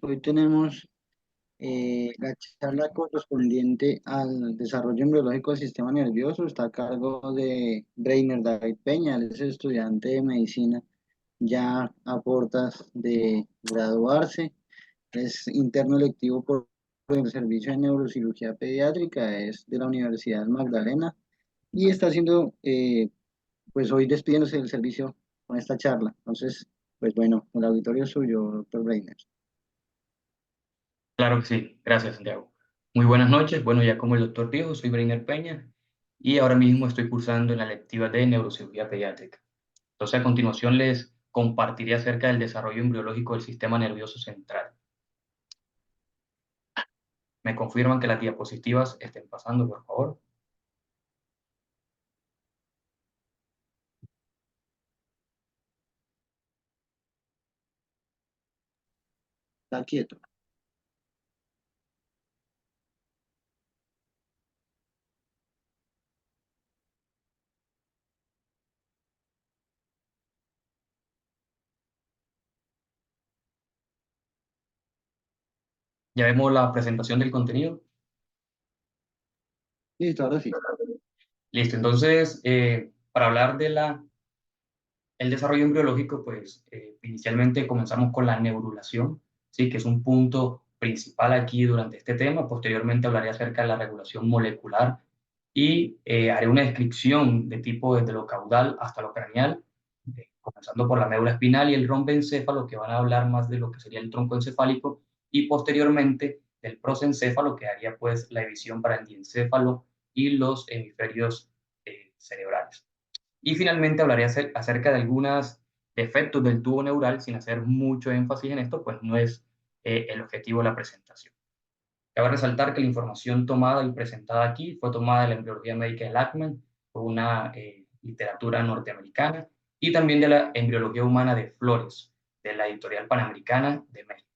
Hoy tenemos la charla correspondiente al desarrollo embriológico del sistema nervioso. Está a cargo de Reiner David Peña, él es estudiante de medicina ya a puertas de graduarse. Es interno electivo por el Servicio de Neurocirugía Pediátrica, es de la Universidad Magdalena y está haciendo, pues hoy despidiéndose del servicio con esta charla. Entonces, pues bueno, el auditorio es suyo, doctor Reiner. Claro que sí, gracias Santiago. Muy buenas noches, bueno, ya como el doctor dijo, soy Breiner Peña y ahora mismo estoy cursando en la electiva de neurocirugía pediátrica. Entonces a continuación les compartiré acerca del desarrollo embriológico del sistema nervioso central. ¿Me confirman que las diapositivas estén pasando, por favor? Está quieto. Ya vemos la presentación del contenido. Listo, ahora sí. Listo, entonces para hablar de el desarrollo embriológico, pues inicialmente comenzamos con la neurulación, ¿sí? Que es un punto principal aquí durante este tema. Posteriormente hablaré acerca de la regulación molecular y haré una descripción de tipo desde lo caudal hasta lo craneal, comenzando por la médula espinal y el romboencéfalo, que van a hablar más de lo que sería el tronco encefálico, y posteriormente del prosencéfalo, que haría pues la división para el diencéfalo y los hemisferios cerebrales. Y finalmente hablaré acerca de algunos efectos del tubo neural, sin hacer mucho énfasis en esto, pues no es el objetivo de la presentación. Cabe resaltar que la información tomada y presentada aquí fue tomada de la embriología médica de Lachman, fue una literatura norteamericana, y también de la embriología humana de Flores, de la editorial Panamericana de México.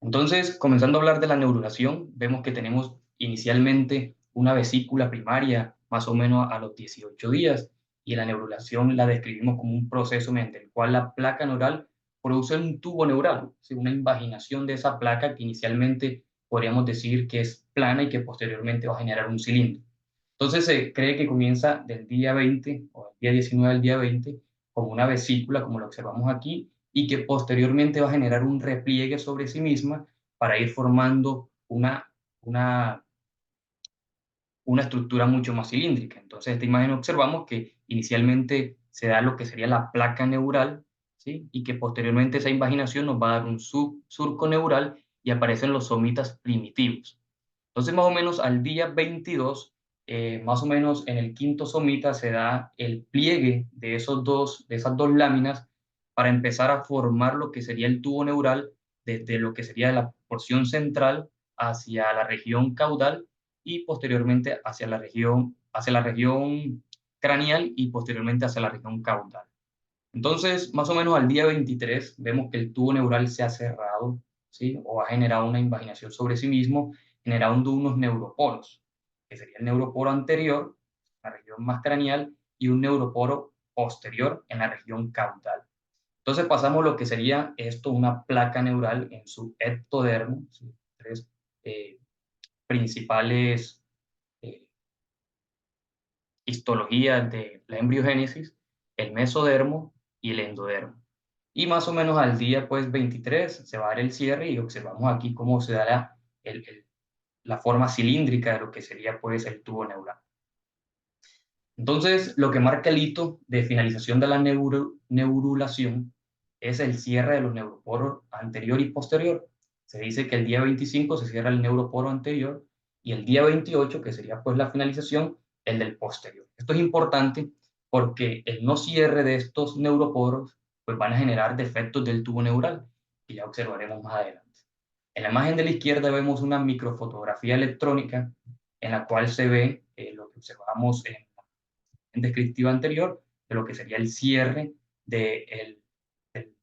Entonces, comenzando a hablar de la neurulación, vemos que tenemos inicialmente una vesícula primaria más o menos a los 18 días, y la neurulación la describimos como un proceso mediante el cual la placa neural produce un tubo neural, ¿sí? Una invaginación de esa placa que inicialmente podríamos decir que es plana y que posteriormente va a generar un cilindro. Entonces se cree que comienza del día 20 o del día 19 al día 20 como una vesícula, como lo observamos aquí, y que posteriormente va a generar un repliegue sobre sí misma para ir formando una, una estructura mucho más cilíndrica. Entonces, esta imagen observamos que inicialmente se da lo que sería la placa neural, ¿sí? Y que posteriormente esa invaginación nos va a dar un surco neural y aparecen los somitas primitivos. Entonces, más o menos al día 22, más o menos en el quinto somita se da el pliegue de esas dos láminas para empezar a formar lo que sería el tubo neural desde lo que sería la porción central hacia la región caudal y posteriormente hacia la región craneal y posteriormente hacia la región caudal. Entonces, más o menos al día 23 vemos que el tubo neural se ha cerrado, ¿sí? O ha generado una invaginación sobre sí mismo, generando unos neuroporos, que sería el neuroporo anterior, la región más craneal, y un neuroporo posterior en la región caudal. Entonces pasamos lo que sería esto, una placa neural en su ectodermo, ¿sí? Tres eh, principales eh, histologías de la embriogénesis, el mesodermo y el endodermo. Y más o menos al día pues 23 se va a dar el cierre y observamos aquí cómo se da la forma cilíndrica de lo que sería pues el tubo neural. Entonces, lo que marca el hito de finalización de la neurulación es el cierre de los neuroporos anterior y posterior. Se dice que el día 25 se cierra el neuroporo anterior y el día 28, que sería pues la finalización, el del posterior. Esto es importante porque el no cierre de estos neuroporos pues van a generar defectos del tubo neural, que ya observaremos más adelante. En la imagen de la izquierda vemos una microfotografía electrónica en la cual se ve lo que observamos en descriptiva anterior de lo que sería el cierre del, del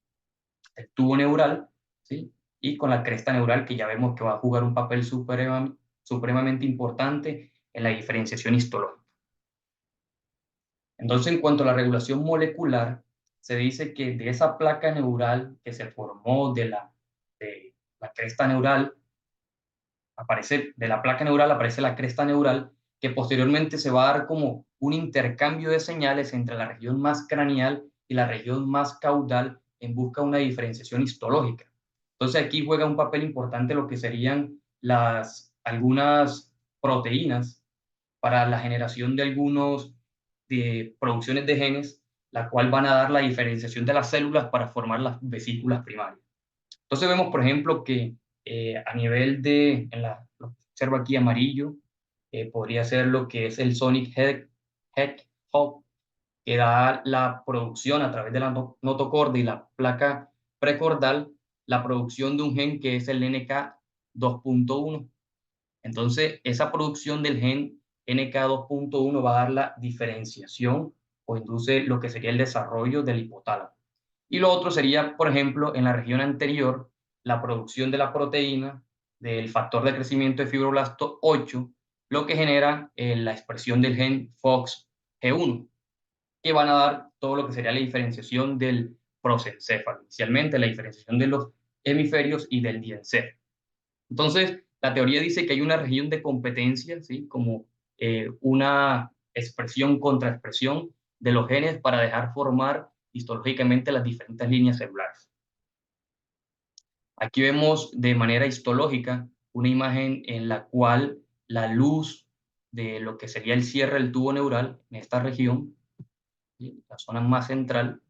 tubo neural, ¿sí? Y con la cresta neural, que ya vemos que va a jugar un papel supremamente importante en la diferenciación histológica. Entonces, en cuanto a la regulación molecular, se dice que de esa placa neural que se formó de la cresta neural, de la placa neural aparece la cresta neural, que posteriormente se va a dar como un intercambio de señales entre la región más craneal y la región más caudal en busca de una diferenciación histológica. Entonces aquí juega un papel importante lo que serían algunas proteínas para la generación de de producciones de genes, la cual van a dar la diferenciación de las células para formar las vesículas primarias. Entonces vemos, por ejemplo, que a nivel lo que observo aquí amarillo, podría ser lo que es el Hedgehog, que da la producción a través de la notocorda y la placa precordal, la producción de un gen que es el NK2.1. Entonces, esa producción del gen NK2.1 va a dar la diferenciación o induce lo que sería el desarrollo del hipotálamo. Y lo otro sería, por ejemplo, en la región anterior, la producción de la proteína del factor de crecimiento de fibroblasto 8, lo que genera la expresión del gen FOXG1, que van a dar todo lo que sería la diferenciación del prosencéfalo, inicialmente la diferenciación de los hemisferios y del diencéfalo. Entonces, la teoría dice que hay una región de competencia, ¿sí? Como una expresión contra expresión de los genes para dejar formar histológicamente las diferentes líneas celulares. Aquí vemos de manera histológica una imagen en la cual la luz de lo que sería el cierre del tubo neural en esta región, ¿sí? La zona más central,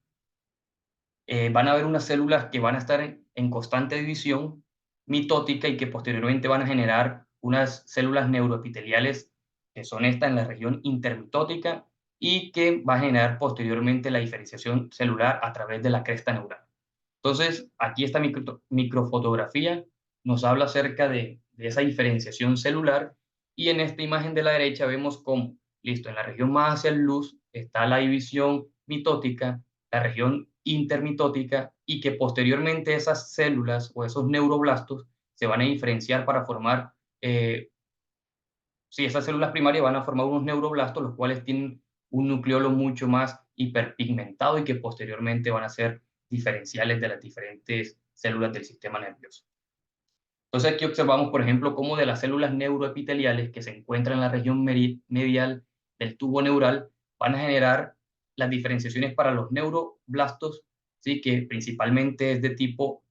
van a haber unas células que van a estar en constante división mitótica y que posteriormente van a generar unas células neuroepiteliales que son estas en la región intermitótica y que va a generar posteriormente la diferenciación celular a través de la cresta neural. Entonces, aquí esta microfotografía nos habla acerca de esa diferenciación celular y en esta imagen de la derecha vemos cómo, listo, en la región más hacia el luz está la división mitótica, la región intermitótica y que posteriormente esas células o esos neuroblastos se van a diferenciar para formar, sí, esas células primarias van a formar unos neuroblastos, los cuales tienen un nucleolo mucho más hiperpigmentado y que posteriormente van a ser diferenciales de las diferentes células del sistema nervioso. Entonces aquí observamos, por ejemplo, cómo de las células neuroepiteliales que se encuentran en la región medial del tubo neural van a generar las diferenciaciones para los neuroblastos, ¿sí? Que principalmente es de tipo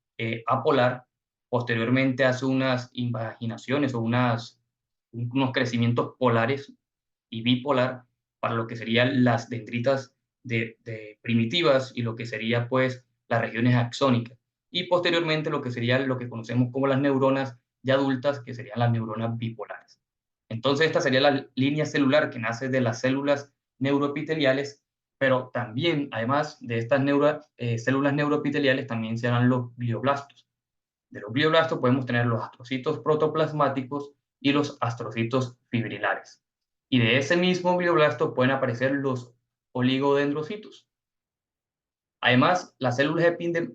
apolar. Posteriormente hace unas invaginaciones o unos crecimientos polares y bipolar para lo que serían las dendritas de primitivas y lo que sería pues las regiones axónicas y posteriormente lo que sería lo que conocemos como las neuronas ya adultas, que serían las neuronas bipolares. Entonces, esta sería la línea celular que nace de las células neuroepiteliales, pero también, además de estas células neuroepiteliales, también se dan los glioblastos. De los glioblastos podemos tener los astrocitos protoplasmáticos y los astrocitos fibrilares. Y de ese mismo glioblasto pueden aparecer los oligodendrocitos. Además, las células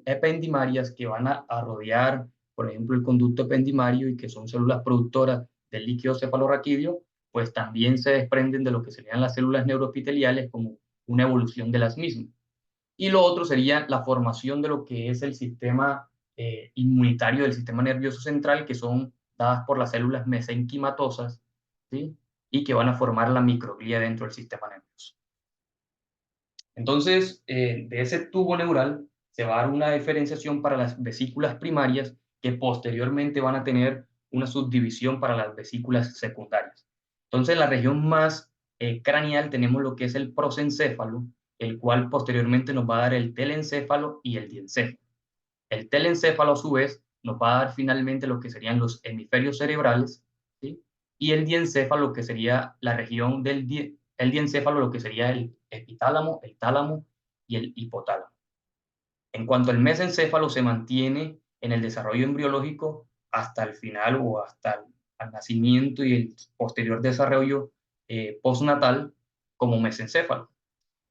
ependimarias que van a rodear, por ejemplo, el conducto ependimario y que son células productoras del líquido cefalorraquídeo, pues también se desprenden de lo que serían las células neuroepiteliales como una evolución de las mismas. Y lo otro sería la formación de lo que es el sistema inmunitario del sistema nervioso central, que son dadas por las células mesenquimatosas, ¿sí? Y que van a formar la microglía dentro del sistema nervioso. Entonces, de ese tubo neural se va a dar una diferenciación para las vesículas primarias que posteriormente van a tener una subdivisión para las vesículas secundarias. Entonces, en la región más craneal tenemos lo que es el prosencéfalo, el cual posteriormente nos va a dar el telencéfalo y el diencéfalo. El telencéfalo, a su vez, nos va a dar finalmente lo que serían los hemisferios cerebrales, ¿sí? Y el diencéfalo, que sería la región el diencéfalo, lo que sería el epitálamo, el tálamo y el hipotálamo. En cuanto al mesencéfalo, se mantiene en el desarrollo embriológico hasta el final o hasta el nacimiento y el posterior desarrollo postnatal como mesencéfalo.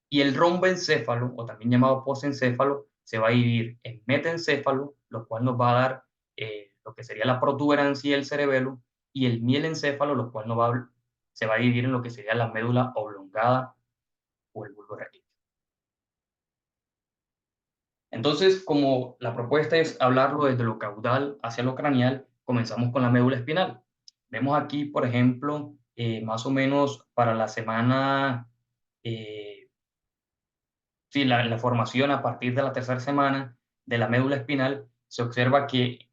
Y el romboencéfalo, o también llamado posencéfalo, se va a dividir en metencéfalo, lo cual nos va a dar lo que sería la protuberancia del cerebelo, y el mielencéfalo, lo cual se va a dividir en lo que sería la médula oblongada o el bulbo raquídeo. Entonces, como la propuesta es hablarlo desde lo caudal hacia lo craneal, comenzamos con la médula espinal. Vemos aquí, por ejemplo, más o menos para la semana, eh, sí, la formación a partir de la tercera semana de la médula espinal, se observa que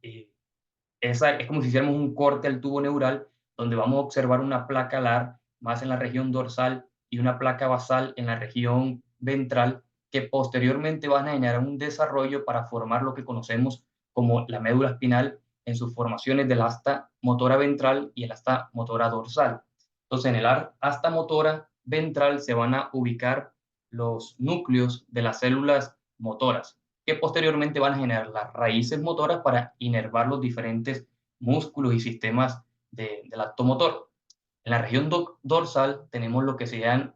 esa es como si hiciéramos un corte al tubo neural, donde vamos a observar una placa alar más en la región dorsal y una placa basal en la región ventral, que posteriormente van a generar un desarrollo para formar lo que conocemos como la médula espinal en sus formaciones del asta motora ventral y el asta motora dorsal. Entonces, en el asta motora ventral se van a ubicar los núcleos de las células motoras, que posteriormente van a generar las raíces motoras para inervar los diferentes músculos y sistemas del acto motor. En la región dorsal tenemos lo que serían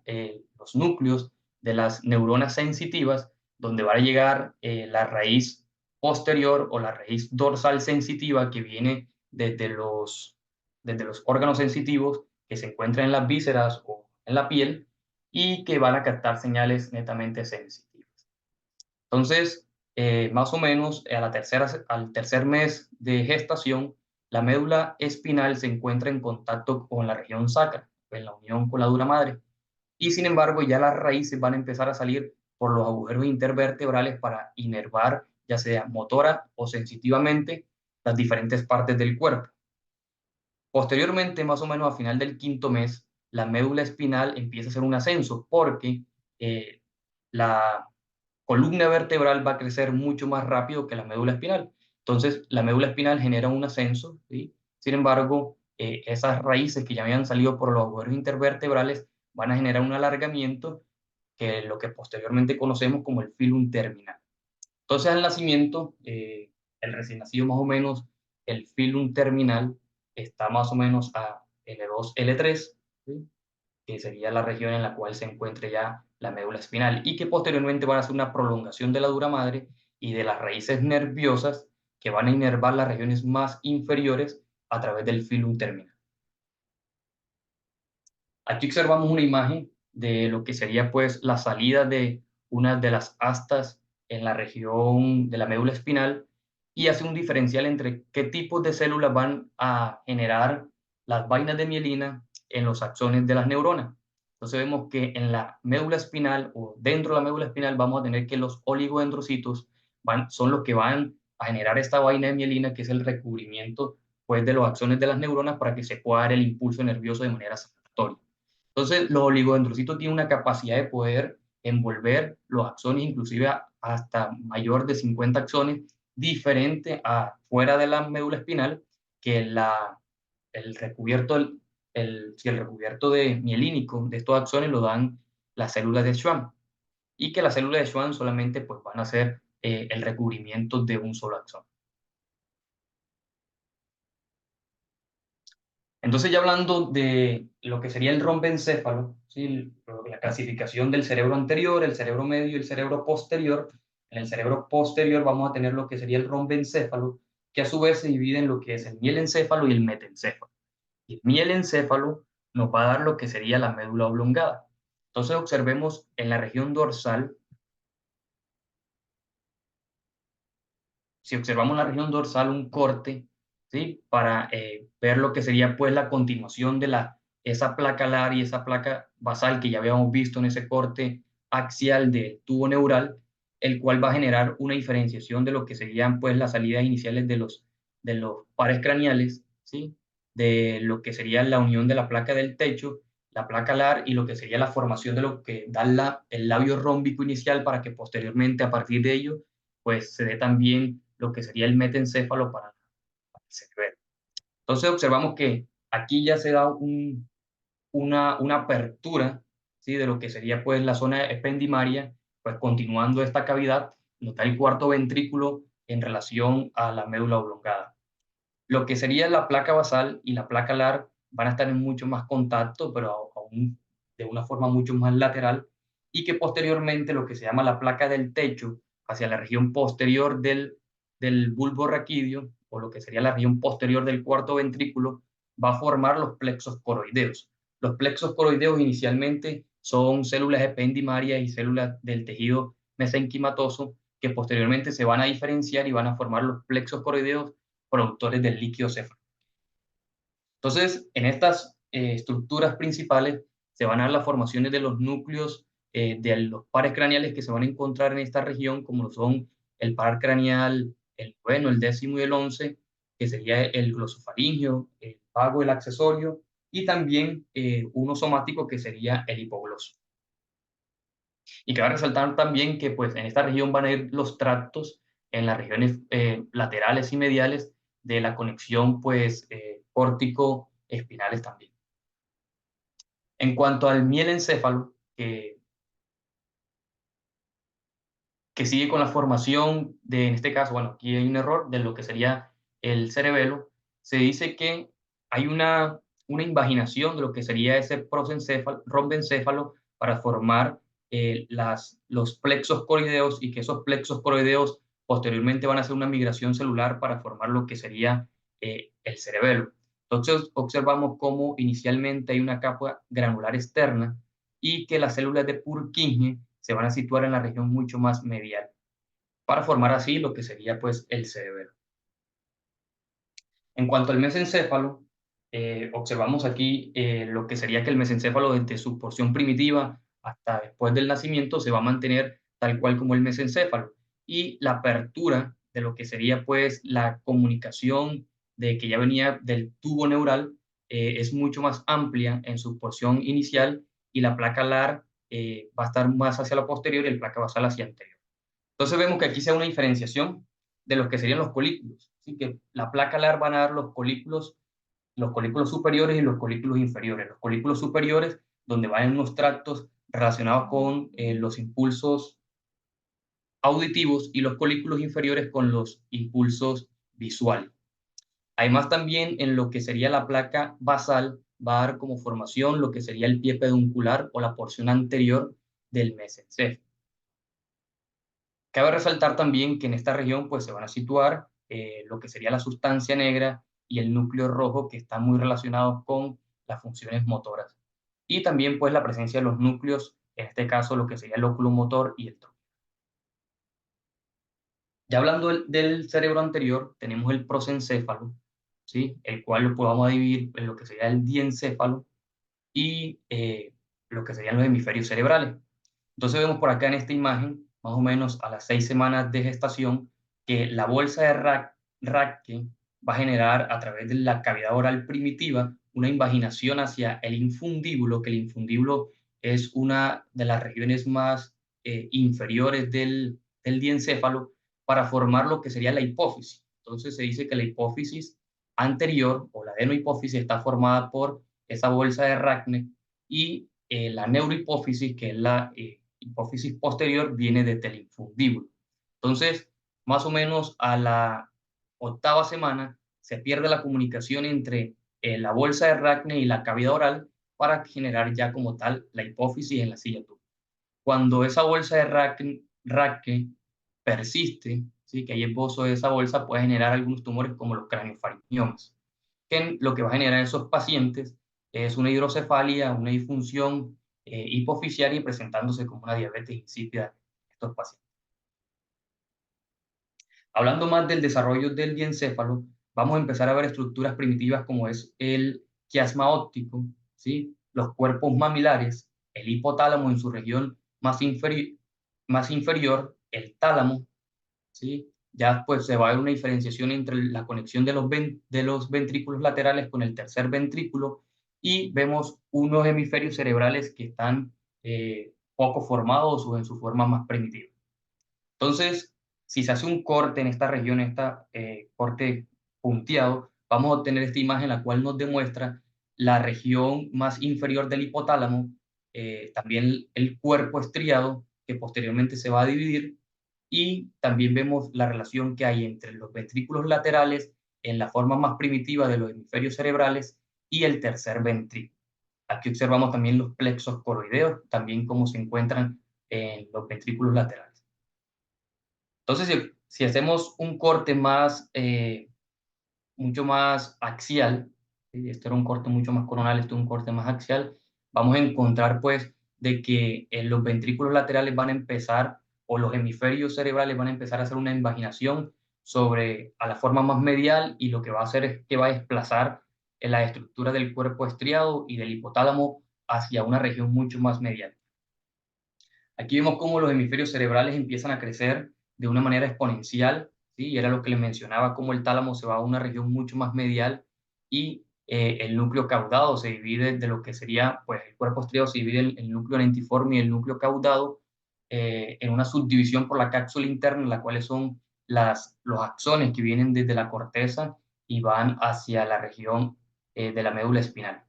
los núcleos de las neuronas sensitivas, donde va a llegar la raíz posterior o la raíz dorsal sensitiva que viene desde los órganos sensitivos que se encuentran en las vísceras o en la piel y que van a captar señales netamente sensitivas. Entonces, más o menos al tercer mes de gestación, la médula espinal se encuentra en contacto con la región sacra, en la unión con la dura madre. Y sin embargo, ya las raíces van a empezar a salir por los agujeros intervertebrales para inervar, ya sea motora o sensitivamente, las diferentes partes del cuerpo. Posteriormente, más o menos a final del quinto mes, la médula espinal empieza a hacer un ascenso porque eh, la columna vertebral va a crecer mucho más rápido que la médula espinal. Entonces, la médula espinal genera un ascenso, ¿sí? Sin embargo, esas raíces que ya habían salido por los agujeros intervertebrales van a generar un alargamiento que es lo que posteriormente conocemos como el filum terminal. Entonces, al nacimiento, el recién nacido más o menos, el filum terminal está más o menos a L2, L3, ¿sí? Que sería la región en la cual se encuentre ya la médula espinal y que posteriormente van a hacer una prolongación de la dura madre y de las raíces nerviosas que van a inervar las regiones más inferiores a través del filum terminal. Aquí observamos una imagen de lo que sería pues la salida de una de las astas en la región de la médula espinal y hace un diferencial entre qué tipos de células van a generar las vainas de mielina en los axones de las neuronas. Entonces vemos que en la médula espinal o dentro de la médula espinal vamos a tener que los oligodendrocitos son los que van a generar esta vaina de mielina, que es el recubrimiento pues, de los axones de las neuronas para que se pueda dar el impulso nervioso de manera satisfactoria. Entonces, los oligodendrocitos tienen una capacidad de poder envolver los axones, inclusive hasta mayor de 50 axones, diferente a fuera de la médula espinal, que el recubierto, si el recubierto de mielínico de estos axones lo dan las células de Schwann, y que las células de Schwann solamente pues, van a ser el recubrimiento de un solo axón. Entonces, ya hablando de lo que sería el rombencéfalo, ¿sí? La clasificación del cerebro anterior, el cerebro medio y el cerebro posterior. En el cerebro posterior vamos a tener lo que sería el rombencéfalo, que a su vez se divide en lo que es el mielencéfalo y el metencéfalo. Y el mielencéfalo nos va a dar lo que sería la médula oblongada. Entonces, observemos en la región dorsal. Si observamos la región dorsal, un corte, ¿sí? Para ver lo que sería pues la continuación de esa placa alar y esa placa basal que ya habíamos visto en ese corte axial del tubo neural, el cual va a generar una diferenciación de lo que serían pues las salidas iniciales de los pares craneales, ¿sí? De lo que sería la unión de la placa del techo, la placa alar y lo que sería la formación de lo que da el labio rómbico inicial para que posteriormente a partir de ello pues se dé también lo que sería el metencéfalo para el cerebelo. Entonces observamos que aquí ya se da una apertura, ¿sí? De lo que sería pues la zona ependimaria, pues continuando esta cavidad, donde está el cuarto ventrículo en relación a la médula oblongada. Lo que sería la placa basal y la placa alar van a estar en mucho más contacto, pero aún de una forma mucho más lateral, y que posteriormente lo que se llama la placa del techo, hacia la región posterior del bulbo raquídeo, o lo que sería la región posterior del cuarto ventrículo, va a formar los plexos coroideos. Los plexos coroideos inicialmente son células ependimarias y células del tejido mesenquimatoso que posteriormente se van a diferenciar y van a formar los plexos coroideos productores del líquido céfalo. Entonces, en estas estructuras principales se van a dar las formaciones de los núcleos de los pares craneales que se van a encontrar en esta región, como lo son el par craneal, el noveno, el décimo y el 11, que sería el glosofaringeo, el vago, el accesorio, y también uno somático que sería el hipogloso. Y cabe resaltar también que pues, en esta región van a ir los tractos en las regiones laterales y mediales de la conexión pues, córtico-espinales también. En cuanto al mielencéfalo, que sigue con la formación de, en este caso, bueno, aquí hay un error de lo que sería el cerebelo, se dice que hay una invaginación de lo que sería ese prosencéfalo, rombencéfalo para formar los plexos coroideos y que esos plexos coroideos posteriormente van a hacer una migración celular para formar lo que sería el cerebelo. Entonces observamos cómo inicialmente hay una capa granular externa y que las células de Purkinje se van a situar en la región mucho más medial, para formar así lo que sería pues el cerebelo. En cuanto al mesencéfalo, observamos aquí lo que sería que el mesencéfalo desde su porción primitiva hasta después del nacimiento se va a mantener tal cual como el mesencéfalo, y la apertura de lo que sería pues la comunicación de que ya venía del tubo neural es mucho más amplia en su porción inicial, y la placa alar va a estar más hacia la posterior y el placa basal hacia anterior. Entonces vemos que aquí se da una diferenciación de los que serían los colículos. Así que la placa alar van a dar los colículos superiores y los colículos inferiores. Los colículos superiores, donde van unos tractos relacionados con los impulsos auditivos, y los colículos inferiores con los impulsos visuales. Además, también en lo que sería la placa basal va a dar como formación lo que sería el pie peduncular o la porción anterior del mesencéfalo. Cabe resaltar también que en esta región pues, se van a situar lo que sería la sustancia negra y el núcleo rojo, que están muy relacionados con las funciones motoras. Y también pues, la presencia de los núcleos, en este caso lo que sería el óculo motor y el tronco. Ya hablando del cerebro anterior, tenemos el prosencéfalo, ¿sí? El cual lo podamos dividir en lo que sería el diencéfalo y lo que serían los hemisferios cerebrales. Entonces vemos por acá en esta imagen, más o menos a las 6 semanas de gestación, que la bolsa de Rathke va a generar a través de la cavidad oral primitiva una invaginación hacia el infundíbulo, que el infundíbulo es una de las regiones más inferiores del diencéfalo, para formar lo que sería la hipófisis. Entonces se dice que la hipófisis anterior o la adenohipófisis está formada por esa bolsa de Rathke, y la neurohipófisis, que es la hipófisis posterior, viene desde el infundíbulo. Entonces, más o menos a la 8ª semana se pierde la comunicación entre la bolsa de Rathke y la cavidad oral para generar ya como tal la hipófisis en la silla tubo. Cuando esa bolsa de Rathke persiste, ¿sí? Que hay esbozo de esa bolsa, puede generar algunos tumores como los craniofaringiomas, que lo que va a generar en esos pacientes es una hidrocefalia, una disfunción hipofisiaria, y presentándose como una diabetes insípida en estos pacientes. Hablando más del desarrollo del diencéfalo, vamos a empezar a ver estructuras primitivas como es el quiasma óptico, ¿sí? Los cuerpos mamilares, el hipotálamo en su región más inferior, el tálamo, ¿sí? Ya pues se va a ver una diferenciación entre la conexión de los ventrículos laterales con el tercer ventrículo, y vemos unos hemisferios cerebrales que están poco formados o en su forma más primitiva. Entonces, si se hace un corte en esta región, corte punteado, vamos a obtener esta imagen, la cual nos demuestra la región más inferior del hipotálamo, también el cuerpo estriado, que posteriormente se va a dividir, y también vemos la relación que hay entre los ventrículos laterales en la forma más primitiva de los hemisferios cerebrales y el tercer ventrículo. Aquí observamos también los plexos coroideos, también cómo se encuentran en los ventrículos laterales. Entonces, si hacemos un corte mucho más axial, ¿sí? Este era un corte mucho más coronal, este es un corte más axial, vamos a encontrar pues de que los ventrículos laterales van a empezar o los hemisferios cerebrales van a empezar a hacer una invaginación sobre a la forma más medial, y lo que va a hacer es que va a desplazar en la estructura del cuerpo estriado y del hipotálamo hacia una región mucho más medial. Aquí vemos cómo los hemisferios cerebrales empiezan a crecer de una manera exponencial, ¿sí? Y era lo que les mencionaba, cómo el tálamo se va a una región mucho más medial, y el núcleo caudado se divide de lo que sería, pues el cuerpo estriado se divide en el núcleo lentiforme y el núcleo caudado, en una subdivisión por la cápsula interna, la cuales son los axones que vienen desde la corteza y van hacia la región de la médula espinal.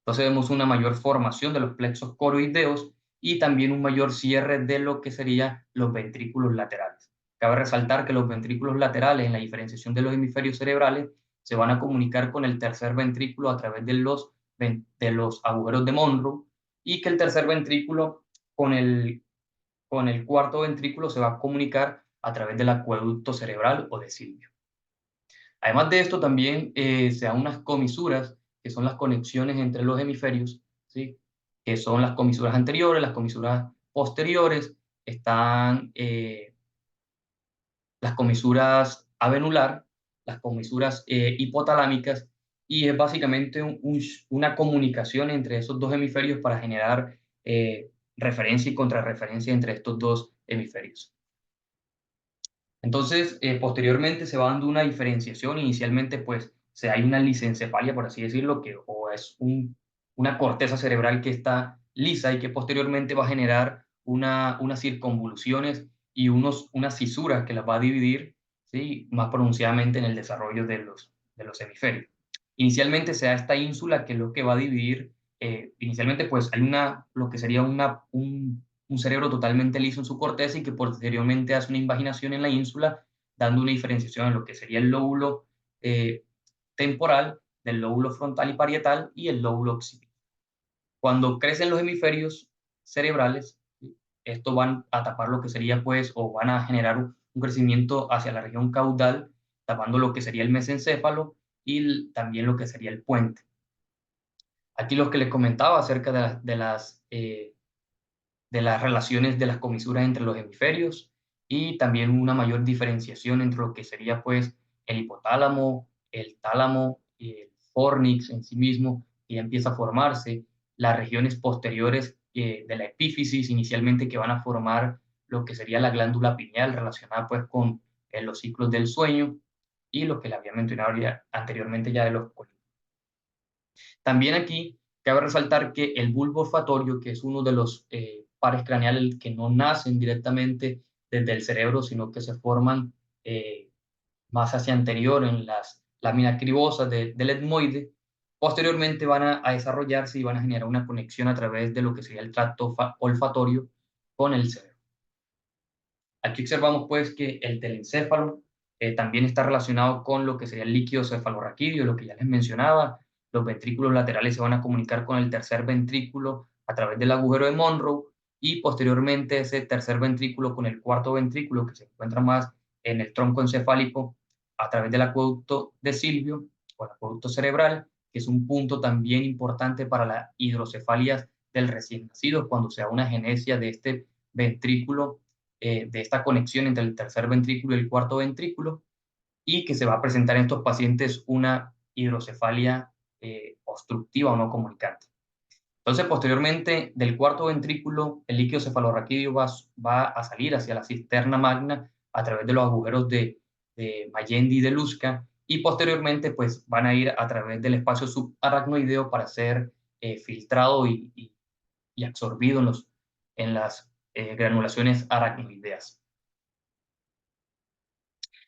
Entonces vemos una mayor formación de los plexos coroideos y también un mayor cierre de lo que serían los ventrículos laterales. Cabe resaltar que los ventrículos laterales, en la diferenciación de los hemisferios cerebrales, se van a comunicar con el tercer ventrículo a través de los agujeros de Monroe, y que el tercer ventrículo con el cuarto ventrículo se va a comunicar a través del acueducto cerebral o de Silvio. Además de esto, también se dan unas comisuras, que son las conexiones entre los hemisferios, ¿sí? Que son las comisuras anteriores, las comisuras posteriores, están las comisuras avenular, las comisuras hipotalámicas, y es básicamente una comunicación entre esos dos hemisferios para generar referencia y contrarreferencia entre estos dos hemisferios. Entonces, posteriormente se va dando una diferenciación. Inicialmente, pues, hay una lisencefalia, por así decirlo, que o es una corteza cerebral que está lisa y que posteriormente va a generar unas circunvoluciones y unas cisuras que las va a dividir, ¿sí? Más pronunciadamente en el desarrollo de los hemisferios. Inicialmente se da esta ínsula, que es lo que va a dividir. Inicialmente, pues, hay lo que sería un cerebro totalmente liso en su corteza, y que posteriormente hace una invaginación en la ínsula, dando una diferenciación en lo que sería el lóbulo eh, temporal, del lóbulo frontal y parietal y el lóbulo occipital. Cuando crecen los hemisferios cerebrales, ¿sí? Estos van a tapar lo que sería, pues, o van a generar un crecimiento hacia la región caudal, tapando lo que sería el mesencéfalo y también lo que sería el puente. Aquí lo que les comentaba acerca de las relaciones de las comisuras entre los hemisferios, y también una mayor diferenciación entre lo que sería, pues, el hipotálamo, el tálamo y el fornix en sí mismo, que ya empieza a formarse, las regiones posteriores de la epífisis inicialmente, que van a formar lo que sería la glándula pineal, relacionada, pues, con los ciclos del sueño, y lo que le había mencionado anteriormente ya de los cólicos. También aquí cabe resaltar que el bulbo olfatorio, que es uno de los pares craneales que no nacen directamente desde el cerebro, sino que se forman más hacia anterior en las láminas cribosas del etmoide, posteriormente van a desarrollarse y van a generar una conexión a través de lo que sería el tracto olfatorio con el cerebro. Aquí observamos, pues, que el telencéfalo también está relacionado con lo que sería el líquido cefalorraquídeo, lo que ya les mencionaba. Los ventrículos laterales se van a comunicar con el tercer ventrículo a través del agujero de Monroe, y posteriormente ese tercer ventrículo con el cuarto ventrículo, que se encuentra más en el tronco encefálico, a través del acueducto de Silvio o el acueducto cerebral, que es un punto también importante para la hidrocefalia del recién nacido, cuando se da una genesia de este ventrículo, de esta conexión entre el tercer ventrículo y el cuarto ventrículo, y que se va a presentar en estos pacientes una hidrocefalia obstructiva o no comunicante. Entonces, posteriormente, del cuarto ventrículo, el líquido cefalorraquídeo va a salir hacia la cisterna magna a través de los agujeros de Mayendi y de Luska, y posteriormente, pues, van a ir a través del espacio subaracnoideo para ser filtrado y absorbido en las granulaciones aracnoideas.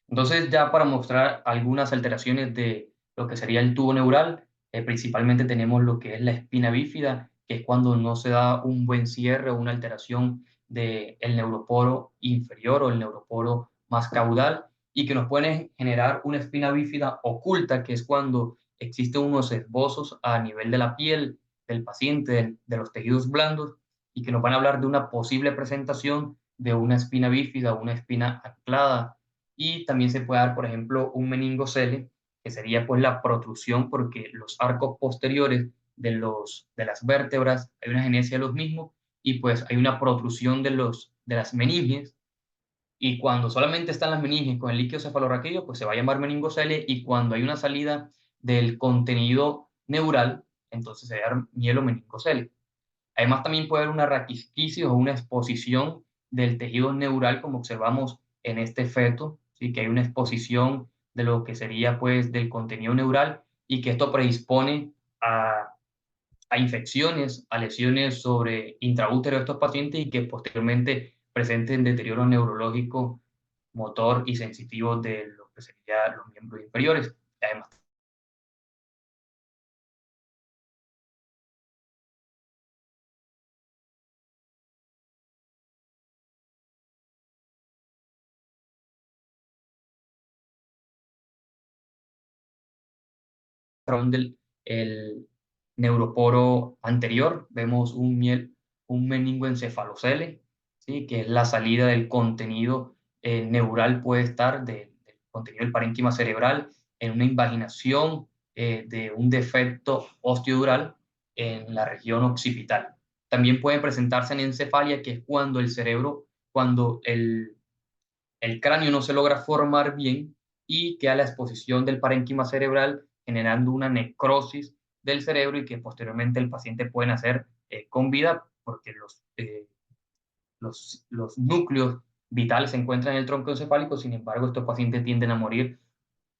Entonces, ya para mostrar algunas alteraciones de lo que sería el tubo neural, principalmente tenemos lo que es la espina bífida, que es cuando no se da un buen cierre o una alteración del neuroporo inferior o el neuroporo más caudal, y que nos pueden generar una espina bífida oculta, que es cuando existen unos esbozos a nivel de la piel del paciente, de los tejidos blandos, y que nos van a hablar de una posible presentación de una espina bífida o una espina anclada. Y también se puede dar, por ejemplo, un meningocele, que sería, pues, la protrusión, porque los arcos posteriores de las vértebras, hay una genesia de los mismos, y pues hay una protrusión de las meninges, Y cuando solamente están las meninges con el líquido cefalorraquídeo, pues se va a llamar meningocele, y cuando hay una salida del contenido neural, entonces se va a llamar mielomeningocele. Además, también puede haber una raquisquisis o una exposición del tejido neural, como observamos en este feto, ¿sí? Que hay una exposición de lo que sería pues del contenido neural, y que esto predispone a, a infecciones, a lesiones sobre intraútero de estos pacientes, y que posteriormente presenten deterioro neurológico, motor y sensitivo de lo que serían los miembros inferiores. Además, del el neuroporo anterior, vemos un meningoencefalocele, ¿sí? Que es la salida del contenido neural, puede estar del contenido del parénquima cerebral en una invaginación de un defecto osteodural en la región occipital. También puede presentarse en encefalia, que es cuando el cerebro, cuando el cráneo no se logra formar bien y queda la exposición del parénquima cerebral, generando una necrosis del cerebro, y que posteriormente el paciente puede nacer con vida, porque los núcleos vitales se encuentran en el tronco encefálico. Sin embargo, estos pacientes tienden a morir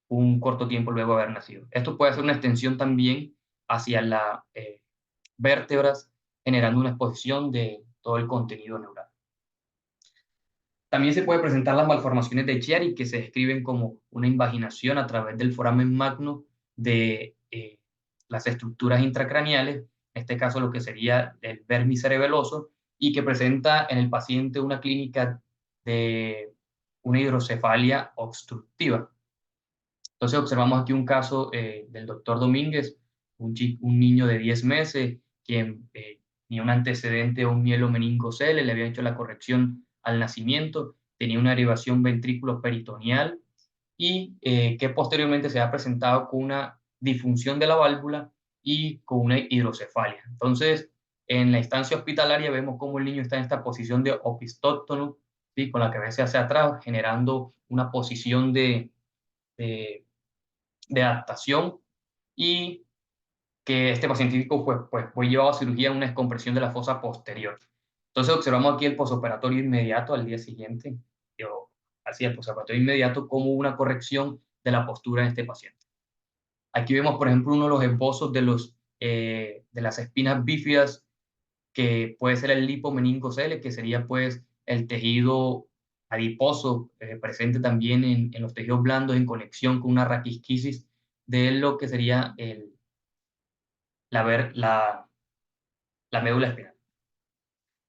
un corto tiempo luego de haber nacido. Esto puede hacer una extensión también hacia las vértebras, generando una exposición de todo el contenido neural. También se puede presentar las malformaciones de Chiari, que se describen como una invaginación a través del foramen magno de las estructuras intracraneales, en este caso lo que sería el vermis cerebeloso, y que presenta en el paciente una clínica de una hidrocefalia obstructiva. Entonces observamos aquí un caso del doctor Domínguez, un niño de 10 meses, quien tenía un antecedente de un mielomeningocele, le había hecho la corrección al nacimiento, tenía una derivación ventrículo-peritoneal, y que posteriormente se ha presentado con una disfunción de la válvula y con una hidrocefalia. Entonces, en la instancia hospitalaria vemos cómo el niño está en esta posición de opistótono, ¿sí? Con la cabeza hacia atrás, generando una posición de de adaptación, y que este paciente fue llevado a cirugía en una descompresión de la fosa posterior. Entonces observamos aquí el posoperatorio inmediato al día siguiente, o así el posoperatorio inmediato, como una corrección de la postura de este paciente. Aquí vemos, por ejemplo, uno de los esbozos de las espinas bífidas, que puede ser el lipomeningocele, que sería pues el tejido adiposo presente también en los tejidos blandos, en conexión con una raquisquisis de lo que sería la, ver- la, la médula espinal.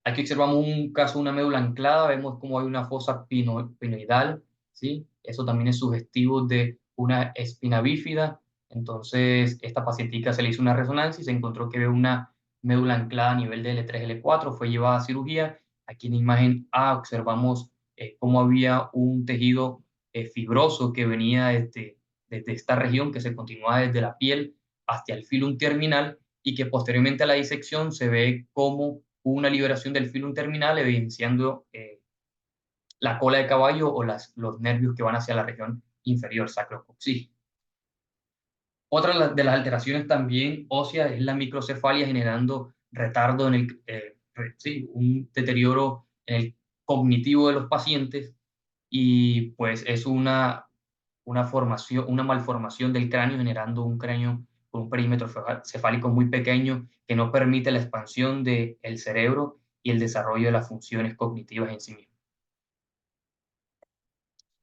Aquí observamos un caso de una médula anclada, vemos cómo hay una fosa pinoidal, ¿sí? Eso también es sugestivo de una espina bífida. Entonces, esta pacientica se le hizo una resonancia y se encontró que había una médula anclada a nivel de L3, L4, fue llevada a cirugía. Aquí en imagen A observamos cómo había un tejido fibroso que venía desde esta región, que se continuaba desde la piel hasta el filum terminal, y que posteriormente a la disección se ve como una liberación del filum terminal, evidenciando la cola de caballo o los nervios que van hacia la región inferior, sacrococcígea. Otra de las alteraciones también óseas es la microcefalia, generando retardo en sí, un deterioro en el cognitivo de los pacientes, y pues es una malformación del cráneo, generando un cráneo con un perímetro cefálico muy pequeño, que no permite la expansión del cerebro y el desarrollo de las funciones cognitivas en sí mismo.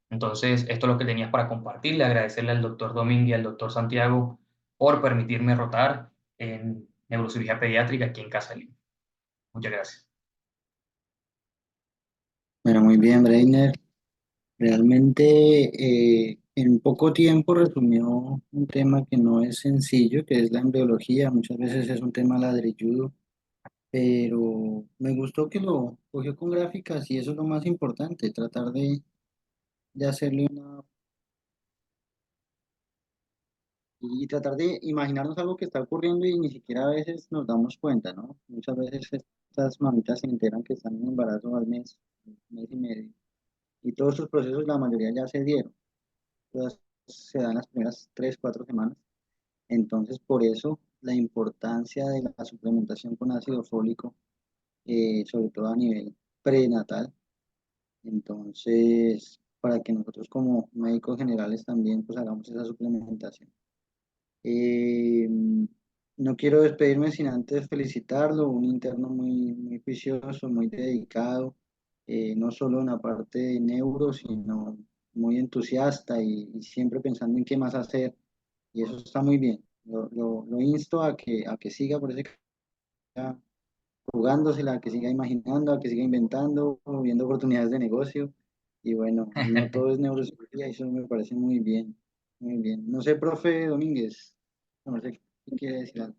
Entonces, esto es lo que tenías para compartirle, agradecerle al doctor Domínguez y al doctor Santiago por permitirme rotar en neurocirugía pediátrica aquí en Casa Lima. Muchas gracias. Bueno, muy bien, Breiner. Realmente en poco tiempo resumió un tema que no es sencillo, que es la embriología. Muchas veces es un tema ladrilludo, pero me gustó que lo cogió con gráficas y eso es lo más importante, tratar de hacerle una y tratar de imaginarnos algo que está ocurriendo y ni siquiera a veces nos damos cuenta, ¿no? Muchas veces estas mamitas se enteran que están en embarazo al mes y medio, y todos sus procesos, la mayoría ya se dieron, todas se dan las primeras 3, 4 semanas. Entonces, por eso la importancia de la suplementación con ácido fólico, sobre todo a nivel prenatal. Entonces, para que nosotros como médicos generales también pues hagamos esa suplementación. Eh, no quiero despedirme sin antes felicitarlo, un interno muy juicioso, muy dedicado, no solo en la parte de neuro, sino muy entusiasta y siempre pensando en qué más hacer, y eso está muy bien. Lo insto a que siga por ese camino, jugándosela, a que siga imaginando, a que siga inventando, viendo oportunidades de negocio. Y bueno, no todo es neurociencia, y eso me parece muy bien, muy bien. No sé, profe Domínguez, no sé qué quiere decir algo.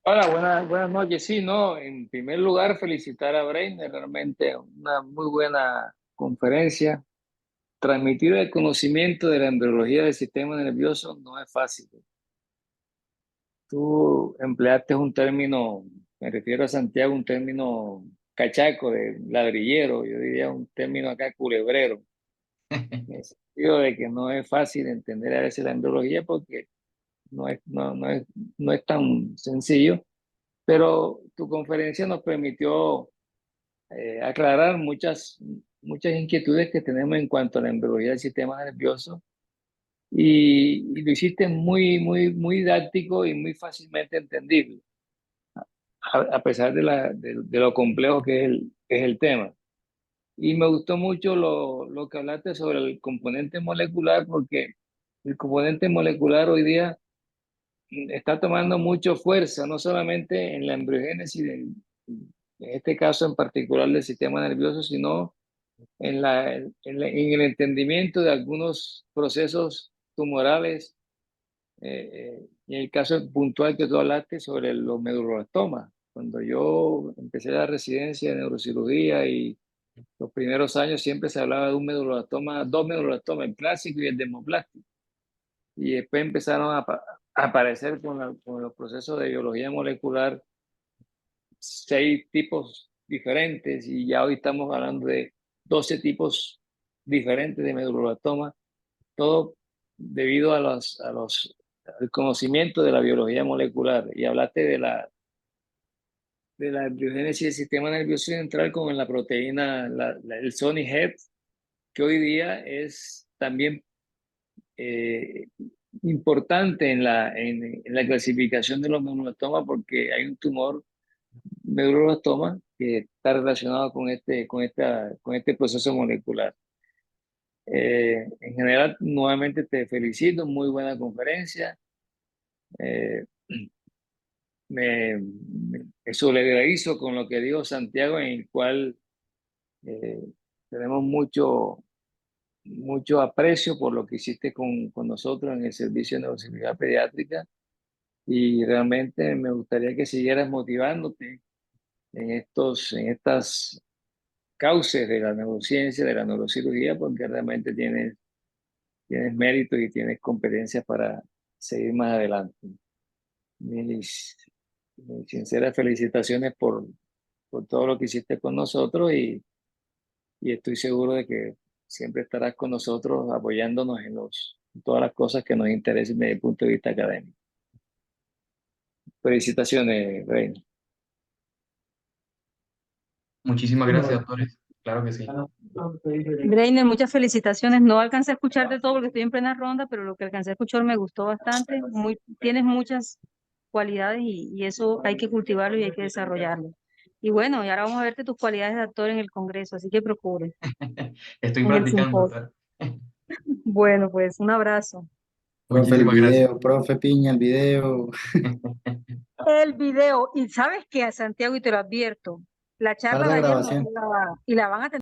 Hola, buenas noches. Sí, no, en primer lugar, felicitar a Breiner, realmente una muy buena conferencia. Transmitir el conocimiento de la embriología del sistema nervioso no es fácil. Tú empleaste un término, me refiero a Santiago, un término cachaco, de ladrillero, yo diría un término acá culebrero, en el sentido de que no es fácil entender a veces la embriología porque no es tan sencillo, pero tu conferencia nos permitió aclarar muchas inquietudes que tenemos en cuanto a la embriología del sistema nervioso y lo hiciste muy didáctico y muy fácilmente entendible, a pesar de lo complejo que es el tema. Y me gustó mucho lo que hablaste sobre el componente molecular, porque el componente molecular hoy día está tomando mucha fuerza, no solamente en la embriogénesis, en este caso en particular del sistema nervioso, sino en el entendimiento de algunos procesos tumorales, y en el caso puntual que tú hablaste sobre los medulloblastoma. Cuando yo empecé la residencia de neurocirugía y los primeros años siempre se hablaba de un medulloblastoma, dos meduloblastoma, el clásico y el dermoplástico. Y después empezaron a aparecer con los procesos de biología molecular 6 tipos diferentes y ya hoy estamos hablando de 12 tipos diferentes de medulloblastoma, todo debido al conocimiento de la biología molecular. Y hablaste de la biogénesis del sistema nervioso central con la proteína, el Sony Head, que hoy día es también eh, importante en la clasificación de los medulostomas porque hay un tumor medulloblastoma que está relacionado con este proceso molecular. En general, nuevamente te felicito, muy buena conferencia. Eh, me solidarizo con lo que dijo Santiago, en el cual eh, tenemos mucho aprecio por lo que hiciste con nosotros en el servicio de neurocirugía pediátrica y realmente me gustaría que siguieras motivándote en estas cauces de la neurociencia, de la neurocirugía, porque realmente tienes méritos y tienes competencias para seguir más adelante. Mis, mis sinceras felicitaciones por todo lo que hiciste con nosotros y estoy seguro de que siempre estarás con nosotros apoyándonos en todas las cosas que nos interesen desde el punto de vista académico. Felicitaciones, Reina. Muchísimas gracias, doctores. Claro que sí. Breiner, muchas felicitaciones. No alcancé a escucharte todo porque estoy en plena ronda, pero lo que alcancé a escuchar me gustó bastante. Tienes muchas cualidades y eso hay que cultivarlo y hay que desarrollarlo. Y bueno, y ahora vamos a verte tus cualidades de actor en el Congreso, así que procure, Estoy en el practicando, simposio. doctor. Bueno, pues un abrazo. Profe, el Muchísimas gracias. video, profe Piña, el video. El video, y sabes que a Santiago, y te lo advierto, la Para charla la de ayer no grabación. la, y la van a tener.